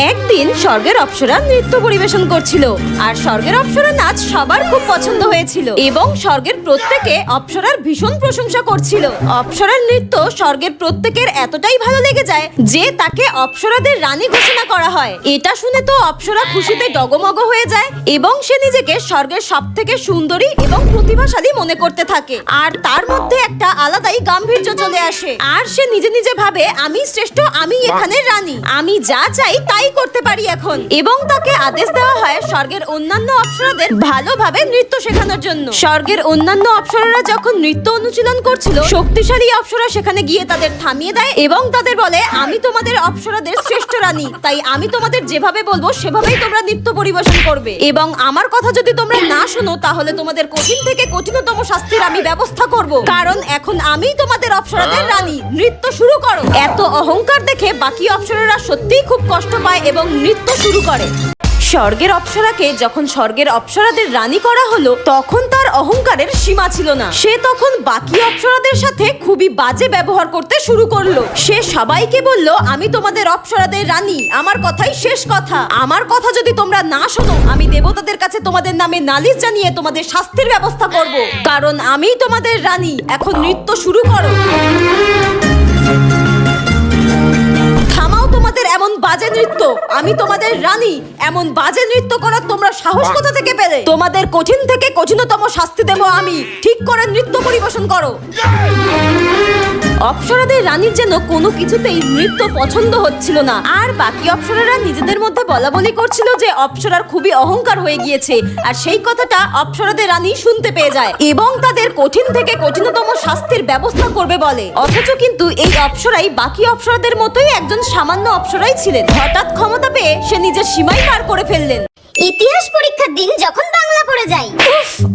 একদিন স্বর্গের অপ্সরা নৃত্য পরিবেশন করছিল আর স্বর্গের অপ্সরা নাচ সবার খুব পছন্দ হয়েছিল এবং স্বর্গের প্রত্যেকে অপ্সরার ভীষণ প্রশংসা করছিল। অপ্সরার নৃত্য স্বর্গের প্রত্যেকের এতটাই ভালো লেগে যায় যে তাকে অপ্সরাদের রানী ঘোষণা করা হয়। এটা শুনে তো অপ্সরা খুশিতে ডগমগ হয়ে যায় এবং সে নিজেকে স্বর্গের সবথেকে সুন্দরী এবং প্রতিভাশালী মনে করতে থাকে। আর তার মধ্যে একটা আলাদাই গাম্ভীর্য চলে আসে আর সে নিজে নিজে ভাবে, আমি শ্রেষ্ঠ, আমি এখানের রানী, আমি যা চাই তাই করতে পারি এখন। এবং তাকে আদেশ দেওয়া হয় স্বর্গের অন্যান্য অপ্সরাদের ভালোভাবে নৃত্য শেখানোর জন্য। স্বর্গের অন্যান্য অপ্সরারা যখন নৃত্য অনুশীলন করছিল, শক্তিশালী অপ্সরা সেখানে গিয়ে তাদের থামিয়ে দেয় এবং তাদের বলে, আমি তোমাদের অপ্সরাদের শ্রেষ্ঠ রানী, তাই আমি তোমাদের যেভাবে বলবো সেভাবেই তোমরা নৃত্য পরিবেশন করবে এবং আমার কথা যদি তোমরা না শোনো তাহলে তোমাদের কঠিন থেকে কঠিনতম শাস্তির আমি ব্যবস্থা করব, কারণ এখন আমি তোমাদের অপ্সরাদের রানী। নৃত্য শুরু করো। এত অহংকার দেখে বাকি অপ্সরারা সত্যিই খুব কষ্ট পায় এবং নৃত্য শুরু করে। স্বর্গের অপ্সরাকে যখন স্বর্গের অপ্সরাদের রানী করা হলো তখন তার অহংকারের সীমা ছিল না। সে তখন বাকি অপ্সরাদের সাথে খুবই বাজে ব্যবহার করতে শুরু করলো। সে সবাইকে বলল, আমি তোমাদের অপ্সরাদের রানী, আমার কথাই শেষ কথা, আমার কথা যদি তোমরা না শোনো আমি দেবতাদের কাছে তোমাদের নামে নালিশ জানিয়ে তোমাদের শাস্তির ব্যবস্থা করব, কারণ আমি তোমাদের রানী। এখন নৃত্য শুরু করো। তোমাদের এমন বাজে নৃত্য, আমি তোমাদের রানী, এমন বাজে নৃত্য করার তোমরা সাহস কোথা থেকে পেলে? তোমাদের কঠিন থেকে কঠিনতম শাস্তি দেব আমি। ঠিক করে নৃত্য পরিবেশন করো। অপ্সরাদের রানীর যেন কোনো কিছুতেই নৃত্য পছন্দ হচ্ছিল না আর বাকি অপ্সরারা নিজেদের মধ্যে বলাবলি করছিল যে অপ্সরার খুবই অহংকার হয়ে গিয়েছে আর সেই কথাটা অপ্সরাদের রানী শুনতে পেয়ে যায় এবং তাদের কঠিন থেকে কঠিনতম শাস্তির ব্যবস্থা করবে বলে। অথচ কিন্তু এই অপ্সরাই বাকি অপ্সরাদের মতোই একজন সামান্য অপ্সরাই ছিলেন। হঠাৎ ক্ষমতা পেয়ে সে নিজের সীমাই পার করে ফেললেন। ইতিহাস পরীক্ষার দিন যখন বাংলা পড়ে যাই,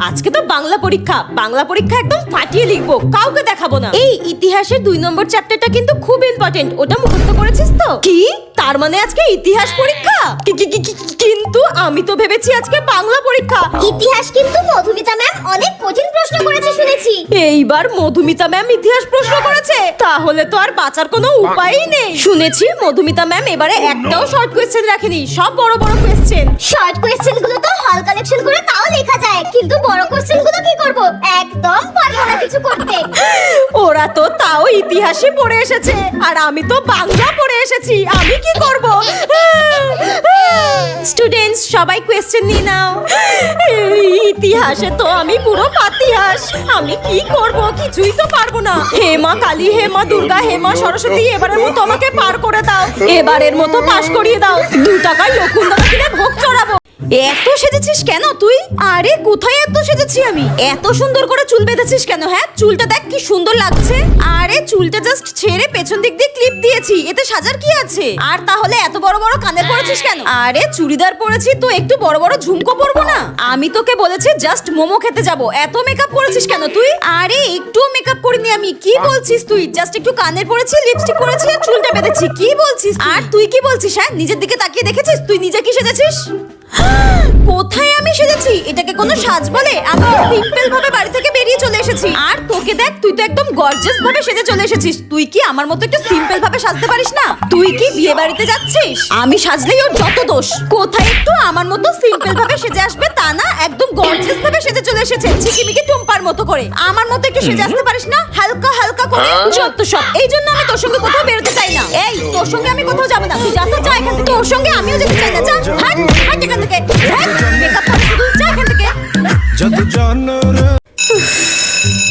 আজকে তো বাংলা পরীক্ষা, বাংলা পরীক্ষা একদম ফাটিয়ে লিখবো, কাউকে দেখাবো না। এই ইতিহাসের 2 নম্বর চ্যাপ্টারটা কিন্তু খুব ইম্পর্টেন্ট, ওটা মুখস্থ করেছিস তো? কি তার মানে আজকে ইতিহাস পরীক্ষা? কিন্তু আমি তো ভেবেছি আজকে বাংলা পরীক্ষা। ইতিহাস কিন্তু মধুমিতা ম্যাম অনেক কঠিন প্রশ্ন করেছে শুনেছি। এইবার মধুমিতা ম্যাম ইতিহাস প্রশ্ন করেছে, তাহলে তো আর বাঁচার কোনো উপায়ই নেই। শুনেছি মধুমিতা ম্যাম এবারে একটাও শর্ট কোয়েশ্চেন রাখেনি, সব বড় বড় কোয়েশ্চেন। শর্ট কোয়েশ্চেন গুলো তো হল কালেকশন করে তাও লেখা যায়, কিন্তু বড় কোয়েশ্চেন গুলো কি করব? একদম পারবো না কিছু করতে। ওরা তো তাও ইতিহাসই পড়ে এসেছে আর আমি তো বাংলা পড়ে এসেছি, আমি কি করব? স্টুডেন্টস সবাই কোয়েশ্চেন নিয়ে নাও। ইতিহাসে তো আমি পুরো পাতিহাস, আমি কি করব? কিছুই তো পারবো না। হে মা কালী, হে মা দুর্গা, হে মা সরস্বতী, এবারের মতো আমাকে পার করে দাও, এবারের মতো পাস করিয়ে দাও। 2 টাকায় লকুন্দা কিনে ভোগ চড়াবো। এত সেজেছিস কেন তুই? আরে কোথায় এত সেজেছি আমি? এত সুন্দর করে চুল বেঁধেছিস কেন? হ্যাঁ, চুলটা দেখ কি সুন্দর লাগছে। আরে চুলটা জাস্ট ছেড়ে পেছন দিক দিয়ে ক্লিপ দিয়েছি, এতে সাজার কি আছে? আর তাহলে এত বড় বড় কানের পরেছিস কেন? আরে চুড়িদার পরেছি তো একটু বড় বড় ঝুমকো পরবো না? আমি তোকে বলেছি জাস্ট মোমো খেতে যাব, এত মেকআপ করেছিস কেন তুই? আরে একটু মেকআপ করিনি আমি। কি বলছিস তুই? জাস্ট একটু কানের পরেছি, লিপস্টিক পরেছি আর চুলটা বেঁধেছি। কি বলছিস? আর তুই কি বলছিস? হ্যাঁ, নিজের দিকে তাকিয়ে দেখেছিস তুই নিজে কি সেজেছিস? কোথায় আমি সেজেছি? এটাকে কোনো সাজ বলে? আমি সিম্পল ভাবে বাড়ি থেকে বেরিয়ে চলে এসেছি আর তোকে দেখ, তুই তো একদম গর্জিয়াস ভাবে সেজে চলে এসেছিস। তুই কি আমার মতো একটু সিম্পল ভাবে সাজতে পারিস না? তুই কি বিয়ে বাড়িতে যাচ্ছিস? আমি সাজলেই ওর যত দোষ। কোথায় একটু আমার মতো সিম্পল ভাবে সেজে আসবে তা না, একদম গর্জিয়াস ভাবে সেজে চলে এসেছে ঝিকিমিকি টুম্পার মতো করে। আমার মতো একটু সেজে আসতে পারিস না? হালকা হালকা করে যত সব। এই জন্য আমি তোর সঙ্গে কোথাও বেরোতে চাই না। এই তোর সঙ্গে আমি কোথাও যাবো না, তুই যা তো যা এখান থেকে। তোর সঙ্গে আমিও যেতে চাই না, যা হাট হাট এখান থেকে। মেকআপ করে শুধু যা এখান থেকে।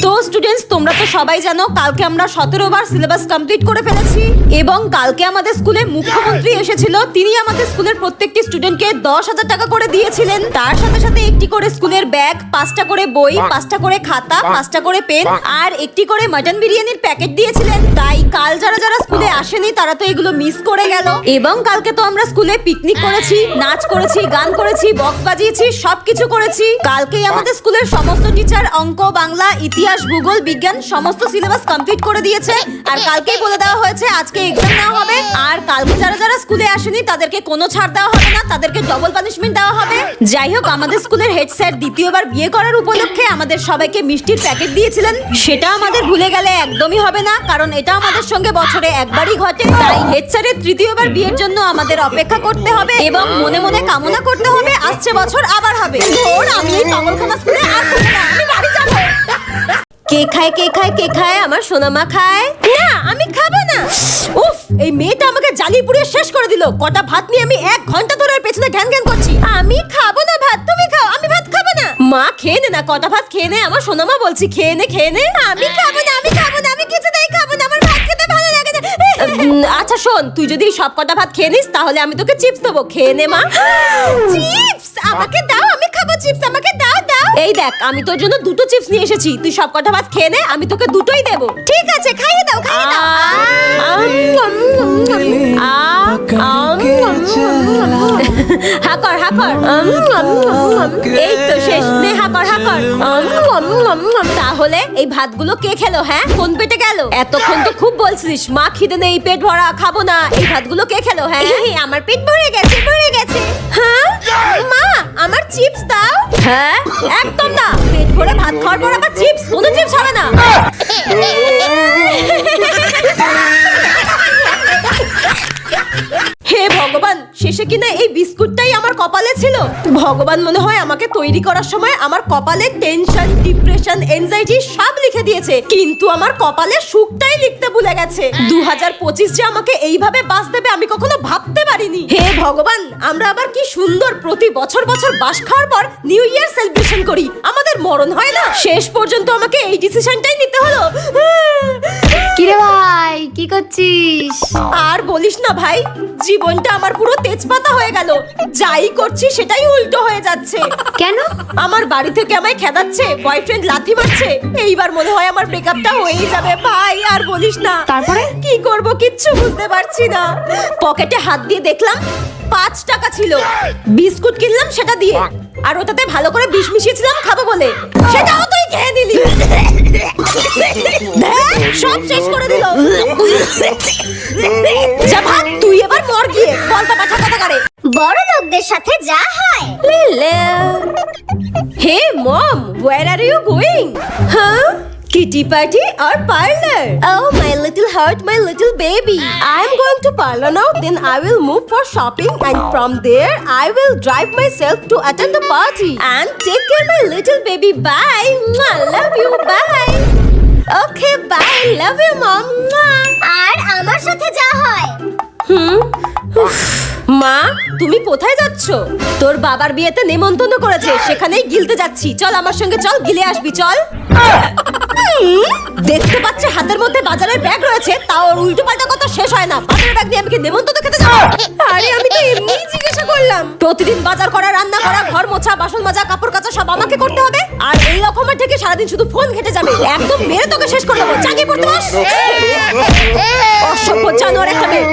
তো স্টুডেন্টস, তোমরা তো সবাই জানো কালকে আমরা 17 বার সিলেবাস কমপ্লিট করে ফেলেছি এবং কালকে আমাদের স্কুলে মুখ্যমন্ত্রী এসেছিল। তিনি আমাদের স্কুলের প্রত্যেকটি স্টুডেন্টকে 10,000 টাকা করে দিয়েছিলেন। তার সাথে সাথে একটি করে স্কুলের ব্যাগ, 5টা করে বই, 5টা করে খাতা, 5টা করে পেন আর একটি করে মটন বিরিয়ানির প্যাকেট দিয়েছিলেন। তাই কাল যারা যারা স্কুলে আসেনি তারা তো এগুলো মিস করে গেল। এবং কালকে তো আমরা স্কুলে পিকনিক করেছি, নাচ করেছি, গান করেছি, বক্স বাজিয়েছি, সবকিছু করেছি। কালকেই আমাদের স্কুলের সমস্ত টিচার অঙ্ক, বাংলা, ইতিহাস, ভূগোল, বিজ্ঞান সমস্ত সিলেবাস কমপ্লিট করে দিয়েছে আর কালকেই বলে দেওয়া হয়েছে আজকে এক্সাম নেওয়া হবে। আর কালকে যারা যারা স্কুলে আসেনি তাদেরকে কোনো ছাড় দেওয়া হবে না, তাদেরকে ডবল পানিশমেন্ট দেওয়া হবে। যাই হোক, আমাদের স্কুলের হেড স্যার দ্বিতীয়বার বিয়ে করার উপলক্ষে আমাদের সবাইকে মিষ্টির প্যাকেট দিয়েছিলেন, সেটা আমাদের ভুলে গেলে একদমই হবে না, কারণ এটা আমাদের সঙ্গে বছরে একবারই ঘটে। তাই হেড স্যারের তৃতীয়বার বিয়ের জন্য আমাদের অপেক্ষা করতে হবে এবং মনে মনে কামনা করতে হবে আসছে বছর আবার হবে। ধর, আমি এই পাগলখানা স্কুলে আর থাকবো না, আমি বাড়ি যাবো। কে খায় কে খায় কে খায়? আমার সোনামা খায় না, আমি খাবো না। উফ, এই মেয়েটা আমাকে জ্বালিয়ে পুড়িয়ে শেষ করে দিল। কটা ভাত নিয়ে আমি 1 ঘন্টা ধরে এর পেছনে ঘ্যান ঘ্যান করছি। আমি খাবো না ভাত, তুমি খাও, আমি ভাত খাবো না। মা খেয়ে নে না, কটা ভাত খেয়ে নে। আমার সোনামা বলছি খেয়ে নে খেয়ে নে। আমি খাবো না, আমি খাবো না, আমি কিছুতেই খাবো না, আমার ভাত খেতে ভালো লাগে না। আচ্ছা শোন, তুই যদি সব কটা ভাত খেয়ে নিস তাহলে আমি তোকে চিপস দেবো, খেয়ে নে মা। চিপস আমাকে দাও, আমি খাবো চিপস, আমাকে দাও দাও। এই দেখ, আমি তোর জন্য 2টো চিপস নিয়ে এসেছি, তুই সব কটা ভাত খেয়ে নে, আমি তোকে 2টোই দেবো। ঠিক আছে, খাইয়ে দাও খাইয়ে দাও। হাকর হাকর, এই তো শেষ, নে হাকর হাকর। তাহলে এই ভাতগুলো কে খেলো? হ্যাঁ, কোন পেটে গেল? এতক্ষণ তো খুব বলছিস মা খিদে নেই, পেট ভরা, খাবো না। এই ভাতগুলো কে খেলো? হ্যাঁ, আমার পেট ভরে গেছে, ভরে গেছে। হ্যাঁ মা, আমার চিপস দাও। হ্যাঁ, একদম না, পেট ভরে ভাত খাওয়ার পর আবার চিপস? কোনো চিপস হবে না। হে ভগবান, শেষে কিনা এই বিস্কুটটাই আমার কপালে ছিল। ভগবান মনে হয় আমাকে তৈরি করার সময় আমার কপালে টেনশন, ডিপ্রেশন, এনজাইটি সব লিখে দিয়েছে, কিন্তু আমার কপালে সুখটাই লিখতে ভুলে গেছে। 2025 যে আমাকে এইভাবে বাস দেবে আমি কখনো ভাবতে পারিনি। হে ভগবান, আমরা আবার কি সুন্দর প্রতি বছর বছর বাস খাওয়ার পর নিউ ইয়ার সেলিব্রেশন করি, আমাদের মরণ হয় না। শেষ পর্যন্ত আমাকে এই ডিসিশনটাই নিতে হলো। কিরে ভাই, কি করছিস? আর বলিস না ভাই, জীবনটা আমার পুরো তেজপাতা হয়ে গেল। যাই করছি সেটাই উল্টো হয়ে যাচ্ছে। কেন? আমার বাড়ি থেকে আমায় খেদাচ্ছে, বয়ফ্রেন্ড লাথি মারছে। এইবার মনে হয় আমার ব্রেকআপটা হয়েই যাবে ভাই। আর বলিস না। তারপরে? কি করব কিচ্ছু বুঝতে পারছি না। পকেটে হাত দিয়ে দেখলাম 5 টাকা ছিল। বিস্কুট কিনলাম সেটা দিয়ে, আর ওটাতে ভালো করে বিষ মিশিয়েছিলাম খাবো বলে, সেটাও তুই খেয়ে নিলি। সব শেষ করে দিল। যা ভাগ, তুই এবার মর গিয়ে, বলতা পাঠা কথা করে। বড় লোকদের সাথে যা হয়। Hey mom, where are you going? Huh? Kitty party or parlor? Oh my little heart, my little baby. I'm going to parlor now, then I will move for shopping and from there I will drive myself to attend the party. And take care my little baby. Bye. Mwah, love you. Bye. Okay, bye. Love you mom. Mwah. আর আমার সাথে যা হয়। মা, তুমি কোথায় যাচ্ছ? তোর বাবার বিয়েতে নেমন্তন্ন করেছে, সেখানেই গিলতে যাচ্ছি। চল আমার সঙ্গে, চল গিলে আসবি, চল। দেখতে পাচ্ছে হাতের মধ্যে বাজারের ব্যাগ রয়েছে, তাও ওর উল্টো পাল্টা কথা শেষ হয় না। বাজারের ব্যাগ দিয়ে আমি কি নেমন্তন্ন খেতে যাবো? আরে আমি তো এমনিই জিজ্ঞাসা করলাম। প্রতিদিন বাজার করা, রান্না করা, ঘর মোছা, বাসন মাজা, কাপড় কাচা সব আমাকে করতে হবে। আর এই রকমের থেকে সারাদিন শুধু ফোন ঘেটে যাবে। একদম মেরে তোকে শেষ করে দেবো। চাকরি পড়তে বস। অসভ্য জানোয়ার একটা মেয়ে।